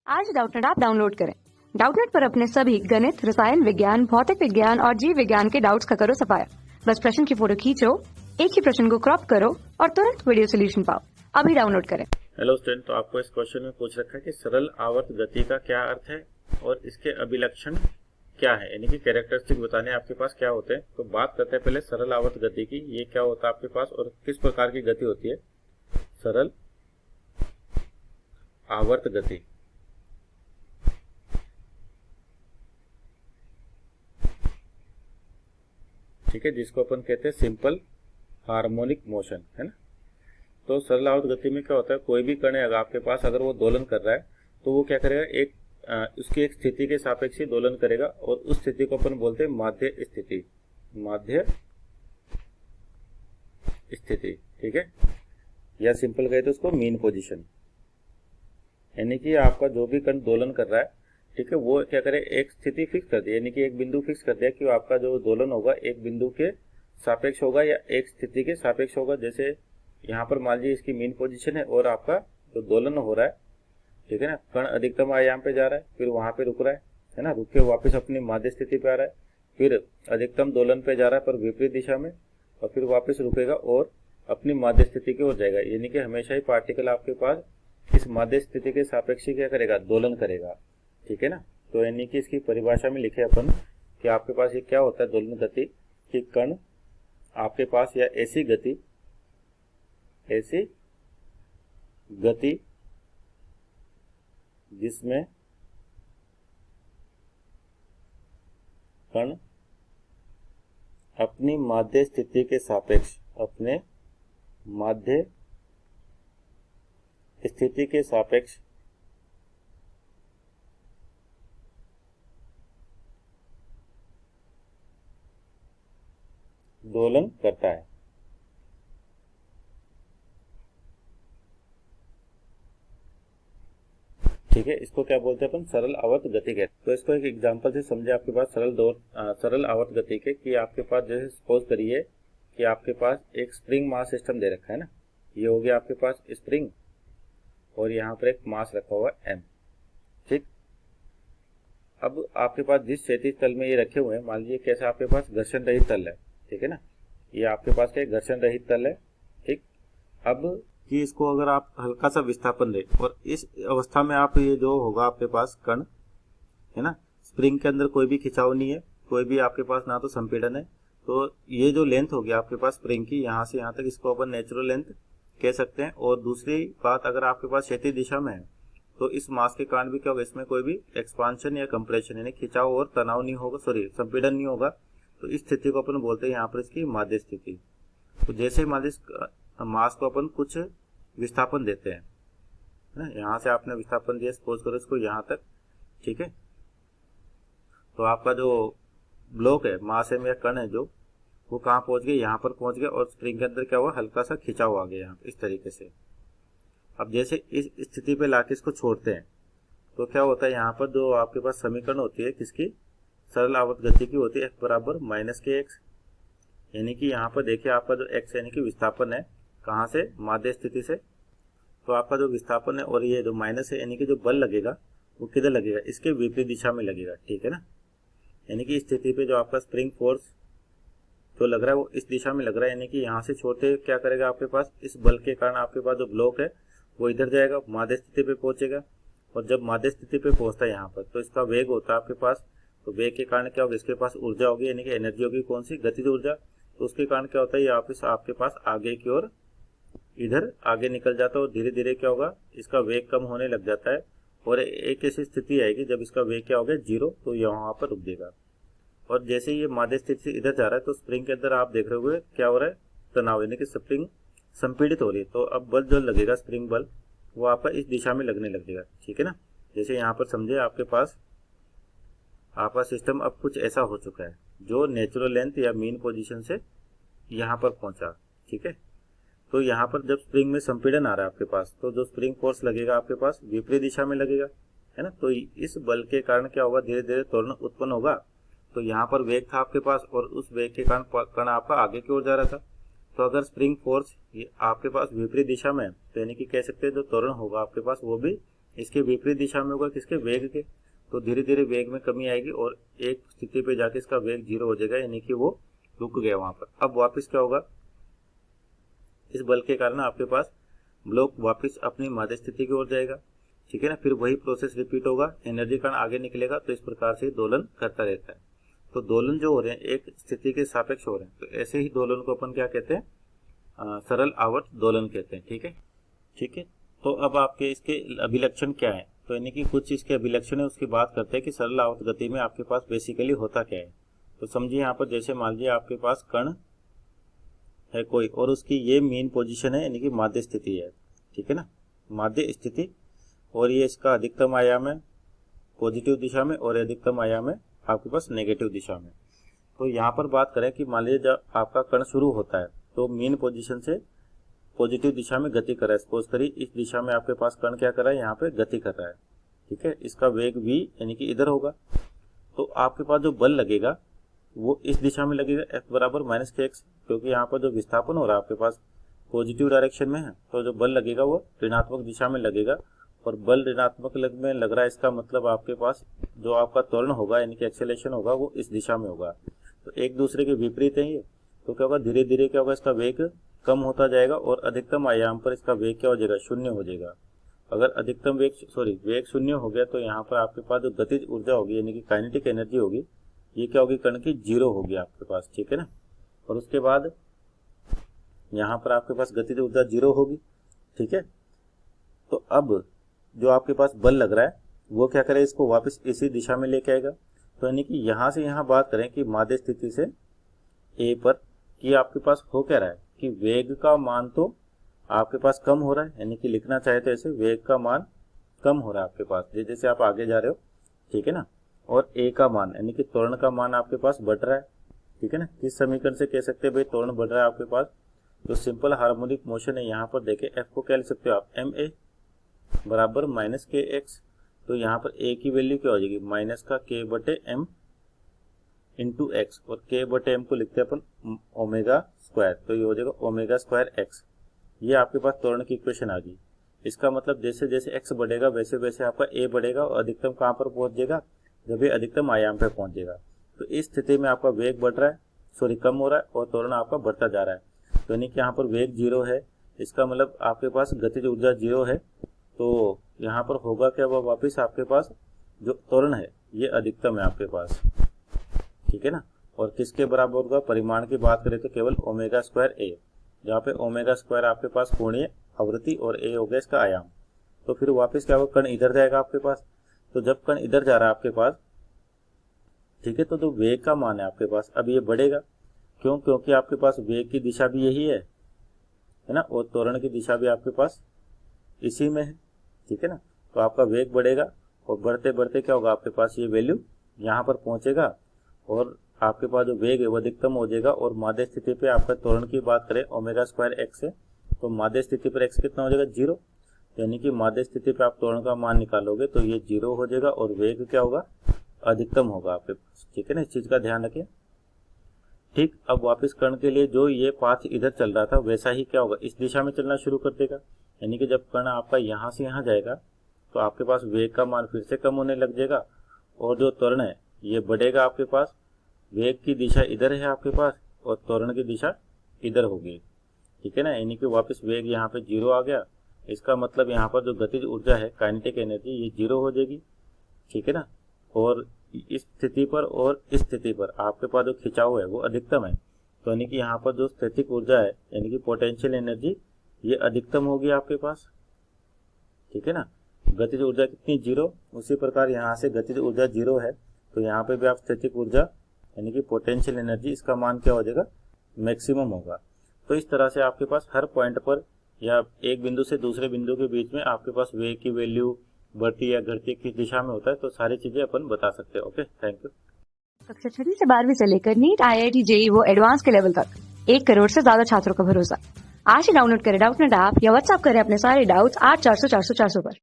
आज Doubtnut app download करें। Doubtnut पर अपने सभी गणित, रसायन विज्ञान, भौतिक विज्ञान और जीव विज्ञान के डाउट्स का करो सफाया। बस प्रश्न की फोटो खींचो, एक ही प्रश्न को क्रॉप करो और तुरंत वीडियो सोल्यूशन पाओ। अभी डाउनलोड करें। हेलो स्टूडेंट, तो आपको इस क्वेश्चन में पूछ रखा है कि सरल आवर्त गति का क्या अर्थ है और इसके अभिलक्षण क्या है, यानी कि कैरेक्टरिस्टिक बताने आपके पास क्या होते हैं। तो बात करते हैं पहले सरल आवर्त गति की। ये क्या होता है आपके पास और किस प्रकार की गति होती है। सरल आवर्त गति, ठीक है, जिसको अपन कहते हैं सिंपल हार्मोनिक मोशन, है ना। तो सरल आवर्त गति में क्या होता है, कोई भी कण है अगर आपके पास, अगर वो दोलन कर रहा है तो वो क्या करेगा, उसकी एक स्थिति के सापेक्ष ही दोलन करेगा और उस स्थिति को अपन बोलते हैं माध्य स्थिति। माध्य स्थिति, ठीक है, या सिंपल कहे तो उसको मीन पोजीशन। यानी कि आपका जो भी कण दोलन कर रहा है, ठीक है, वो क्या करे, एक स्थिति फिक्स कर दिया, यानी कि एक बिंदु फिक्स कर दिया कि आपका जो दोलन होगा एक बिंदु के सापेक्ष होगा या एक स्थिति के सापेक्ष होगा। जैसे यहाँ पर मान लीजिए इसकी मीन पोजीशन है और आपका जो दोलन हो रहा है, ठीक है ना, कण अधिकतम आयाम पे जा रहा है, फिर वहां पे रुक रहा है ना, रुक के वापस अपनी माध्य स्थिति पे आ रहा है, फिर अधिकतम दोलन पे जा रहा है पर विपरीत दिशा में, और फिर वापस रुकेगा और अपनी माध्य स्थिति की ओर जाएगा। यानी कि हमेशा ही पार्टिकल आपके पास इस माध्य स्थिति के सापेक्ष क्या करेगा, दोलन करेगा, ठीक है ना। तो यानी कि इसकी परिभाषा में लिखे अपन कि आपके पास ये क्या होता है, दोलन गति, कि कण आपके पास या ऐसी गति जिसमें कण अपनी माध्य स्थिति के सापेक्ष, अपने माध्य स्थिति के सापेक्ष दोलन करता है। ठीक है, इसको क्या बोलते हैं अपन, सरल आवर्त गति कहते हैं। तो इसको एक एग्जांपल से समझे आपके पास सरल आवर्त गति के, कि आपके पास जैसे सपोज करिए कि आपके पास एक स्प्रिंग मास सिस्टम दे रखा है ना, ये हो गया आपके पास स्प्रिंग और यहाँ पर एक मास रखा हुआ है m, ठीक। अब आपके पास जिस क्षैतिज तल में ये रखे हुए हैं, मान लीजिए कैसा आपके पास घर्षण रहित तल है, ठीक है ना, ये आपके पास क्या घर्षण रहित तल है, ठीक। अब कि इसको अगर आप हल्का सा विस्थापन दें और इस अवस्था में आप ये जो होगा आपके पास कण, है ना, स्प्रिंग के अंदर कोई भी खिंचाव नहीं है, कोई भी आपके पास ना तो संपीड़न है, तो ये जो लेंथ होगी आपके पास स्प्रिंग की, यहाँ से यहाँ तक, इसको अपन नेचुरल लेंथ कह सकते हैं। और दूसरी बात, अगर आपके पास क्षैतिज दिशा में है तो इस मास के कारण भी क्या होगा, इसमें कोई भी एक्सपांशन या कंप्रेशन यानी खिंचाव और तनाव नहीं होगा, संपीड़न नहीं होगा। तो इस स्थिति को अपन बोलते हैं यहाँ पर इसकी माध्य स्थिति। तो जैसे मास को अपन कुछ विस्थापन देते हैं ना, यहाँ से आपने विस्थापन दिया, सपोज करो इसको यहाँ तक, ठीक है, तो आपका जो ब्लॉक है, मास है या कण है, जो वो कहाँ पहुंच गए, यहाँ पर पहुंच गए और स्प्रिंग के अंदर क्या हुआ, हल्का सा खिंचाव आ गया यहाँ इस तरीके से। अब जैसे इस स्थिति पे लाके इसको छोड़ते हैं तो क्या होता है, यहाँ पर जो आपके पास समीकरण होती है किसकी, सरल आवर्त गति की होती है, x बराबर -kx। यानी कि यहाँ पर देखिए आपका जो x यानी कि विस्थापन है, कहाँ से, माध्य स्थिति से, तो आपका जो विस्थापन है और ये जो माइनस है, यानी कि जो बल लगेगा वो किधर लगेगा, इसके विपरीत दिशा में लगेगा, ठीक है ना। यानी कि इस स्थिति पे जो आपका स्प्रिंग फोर्स जो लग रहा है वो इस दिशा में लग रहा है, यानी कि यहाँ से छोड़ते क्या करेगा, आपके पास इस बल के कारण आपके पास जो ब्लॉक है वो इधर जाएगा, माध्य स्थिति पे पहुंचेगा, और जब माध्य स्थिति पे पहुंचता है यहाँ पर तो इसका वेग होता है आपके पास, तो वेग के कारण क्या होगा, इसके पास ऊर्जा होगी, यानी कि एनर्जी होगी, कौन सी, गतिज ऊर्जा। तो उसके कारण क्या होता है, ये आपके पास आगे की ओर इधर आगे निकल जाता है और धीरे धीरे क्या होगा, इसका वेग कम होने लग जाता है और एक ऐसी स्थिति आएगी जब इसका वेग क्या होगा, 0, तो यहाँ पर रुक देगा। और जैसे ये माध्य स्थिति से इधर जा रहा है तो स्प्रिंग के अंदर आप देख रहे हुए क्या हो रहा है, तनाव, यानी कि स्प्रिंग संपीड़ित हो रही है। तो अब बल जो लगेगा, स्प्रिंग बल, वो आपका इस दिशा में लगने लगेगा, ठीक है ना। जैसे यहाँ पर समझे आपके पास आपका सिस्टम अब कुछ ऐसा हो चुका है जो नेचुरल लेंथ या मीन पोजीशन से यहाँ पर पहुंचा, ठीक है। तो यहाँ पर जब स्प्रिंग में संपीड़न आ रहा है आपके पास, तो जो स्प्रिंग फोर्स लगेगा आपके पास विपरीत दिशा में लगेगा, है ना। तो इस बल के कारण क्या होगा, धीरे धीरे त्वरण उत्पन्न होगा। तो यहाँ पर वेग था आपके पास और उस वेग के कारण कण आपका आगे की ओर जा रहा था। तो अगर स्प्रिंग फोर्स आपके पास विपरीत दिशा में है तो यानी कि कह सकते हैं जो त्वरण होगा आपके पास वो भी इसके विपरीत दिशा में होगा किसके, वेग के। तो धीरे धीरे वेग में कमी आएगी और एक स्थिति पे जाके इसका वेग 0 हो जाएगा, यानी कि वो रुक गया वहां पर। अब वापस क्या होगा, इस बल के कारण आपके पास ब्लॉक वापस अपनी माध्य स्थिति की ओर जाएगा, ठीक है ना। फिर वही प्रोसेस रिपीट होगा, एनर्जी कण आगे निकलेगा, तो इस प्रकार से दोलन करता रहता है। तो दोलन जो हो रहे हैं एक स्थिति के सापेक्ष हो रहे हैं, तो ऐसे ही दोलन को अपन क्या कहते हैं, सरल आवर्त दोलन कहते हैं, ठीक है। ठीक है, तो अब आपके इसके अभिलक्षण क्या है, तो यानी कि कुछ इसके अभिलक्षण है उसकी बात करते हैं कि सरल आवर्त गति में आपके पास बेसिकली होता क्या है। तो समझिए यहाँ पर जैसे मान लीजिए आपके पास कण है कोई और उसकी ये मेन पोजीशन है, यानी कि माध्य स्थिति है, ठीक है ना, माध्य स्थिति, और ये इसका अधिकतम आयाम है पॉजिटिव दिशा में और अधिकतम आयाम है आपके पास नेगेटिव दिशा में। तो यहाँ पर बात करें कि मान लीजिए जब आपका कण शुरू होता है तो मेन पोजीशन से पॉजिटिव दिशा में गति कर रहा है, सपोज करिए इस दिशा में आपके पास कण क्या कर रहा है, यहाँ पे गति कर रहा है, ठीक है। इसका वेग v यानी कि इधर होगा, तो आपके पास जो बल लगेगा वो इस दिशा में लगेगा, F बराबर -kx, क्योंकि यहाँ पर जो विस्थापन हो रहा है आपके पास पॉजिटिव डायरेक्शन में है, तो जो बल लगेगा वो ऋणात्मक दिशा में लगेगा, और बल ऋणात्मक में लग रहा है, इसका मतलब आपके पास जो आपका त्वरण होगा यानी कि एक्सेलेरेशन होगा वो इस दिशा में होगा। तो एक दूसरे के विपरीत है ये, तो क्या होगा, धीरे धीरे क्या होगा, इसका वेग कम होता जाएगा और अधिकतम आयाम पर इसका वेग क्या हो जाएगा, 0 हो जाएगा। अगर अधिकतम वेग 0 हो गया तो यहाँ पर आपके पास जो गतिज ऊर्जा होगी यानी कि काइनेटिक एनर्जी होगी, ये क्या होगी, कण की 0 होगी आपके पास, ठीक है ना। और उसके बाद यहाँ पर आपके पास गतिज ऊर्जा 0 होगी, ठीक है। तो अब जो आपके पास बल लग रहा है वो क्या करे, इसको वापस इसी दिशा में लेके आएगा। तो यानी कि यहाँ से यहाँ बात करें कि माध्य स्थिति से ए पर कि आपके पास हो क्या रहा है कि वेग का मान तो आपके पास कम हो रहा है, यानी कि लिखना चाहे तो ऐसे वेग का मान कम हो रहा है आपके पास जैसे जैसे आप आगे जा रहे हो, ठीक है ना। और ए का मान यानी कि त्वरण का मान आपके पास बढ़ रहा है, ठीक है ना। किस समीकरण से कह सकते हैं भाई त्वरण बढ़ रहा है आपके पास, जो सिंपल हार्मोनिक मोशन है यहाँ पर देखे एफ को क्या लिख सकते हो आप, एम ए बराबर -kx। तो यहाँ पर ए की वैल्यू क्या हो जाएगी, माइनस का k बटे एम इंटू एक्स, और k बटे एम को लिखते हैं अपन ओमेगा स्क्वायर, तो ये हो जाएगा ओमेगा स्क्वायर एक्स। ये आपके पास त्वरण की इक्वेशन आ गई। इसका मतलब जैसे जैसे x बढ़ेगा वैसे वैसे आपका a बढ़ेगा और अधिकतम कहाँ पर पहुंच जाएगा, जब ये अधिकतम आयाम पे पहुंच जाएगा। तो इस स्थिति में आपका वेग बढ़ रहा है, कम हो रहा है और त्वरण आपका बढ़ता जा रहा है। तो यानी कि यहाँ पर वेग 0 है, इसका मतलब आपके पास गतिज ऊर्जा 0 है, तो यहाँ पर होगा क्या, वह वापिस आपके पास जो त्वरण है ये अधिकतम है आपके पास, ठीक है ना। और किसके बराबर होगा, परिमाण की बात करें तो केवल ओमेगा स्क्वायर ए, जहाँ पे ओमेगा स्क्वायर आपके पास कोणीय आवृत्ति और ए हो गया इसका आयाम। तो फिर वापस क्या होगा, कण इधर जाएगा आपके पास। तो जब कण इधर जा रहा है आपके पास, ठीक है, तो जो वेग का मान है आपके पास अब ये बढ़ेगा, क्यों, क्योंकि आपके पास वेग की दिशा भी यही है ना, और त्वरण की दिशा भी आपके पास इसी में है, ठीक है ना। तो आपका वेग बढ़ेगा और बढ़ते बढ़ते क्या होगा, आपके पास ये वैल्यू यहाँ पर पहुंचेगा और आपके पास जो वेग है वो अधिकतम हो जाएगा। और माध्य स्थिति पे आपका त्वरण की बात करें ओमेगा स्क्वायर एक्स है, तो माध्य स्थिति पर एक्स कितना हो जाएगा, 0, यानी कि माध्य स्थिति पे आप त्वरण का मान निकालोगे तो ये 0 हो जाएगा और वेग क्या होगा, अधिकतम होगा आपके पास, ठीक है ना। इस चीज का ध्यान रखें, ठीक। अब वापस कण के लिए जो ये पाथ इधर चल रहा था वैसा ही क्या होगा, इस दिशा में चलना शुरू कर देगा, यानी कि जब कण आपका यहाँ से यहाँ जाएगा तो आपके पास वेग का मान फिर से कम होने लग जाएगा और जो त्वरण है ये बढ़ेगा आपके पास। वेग की दिशा इधर है आपके पास और त्वरण की दिशा इधर होगी, ठीक है ना। यानी कि वापस वेग यहाँ पे 0 आ गया, इसका मतलब यहाँ पर जो गतिज ऊर्जा है काइनेटिक एनर्जी ये 0 हो जाएगी, ठीक है ना। और इस स्थिति पर और इस स्थिति पर आपके पास जो खिंचाव है वो अधिकतम है, तो यानी कि यहाँ पर जो स्थैतिक ऊर्जा है यानी कि पोटेंशियल एनर्जी ये अधिकतम होगी आपके पास, ठीक है ना। गतिज ऊर्जा कितनी, 0, उसी प्रकार यहाँ से गतिज ऊर्जा 0 है, तो यहाँ पे भी आप स्थैतिक ऊर्जा यानी कि पोटेंशियल एनर्जी इसका मान क्या हो जाएगा, मैक्सिमम होगा। तो इस तरह से आपके पास हर पॉइंट पर या एक बिंदु से दूसरे बिंदु के बीच में आपके पास वेग की वैल्यू बढ़ती या घटती किस दिशा में होता है, तो सारी चीजें अपन बता सकते हैं। Okay, thank you. कक्षा 6 से 12वीं से लेकर नीट, IIT, JEE वो एडवांस के लेवल तक 1 करोड़ से ज्यादा छात्रों का भरोसा। आज ही डाउनलोड करें डाउटनेट ऐप या व्हाट्सएप करें अपने सारे डाउट्स 8400 400 400 पर।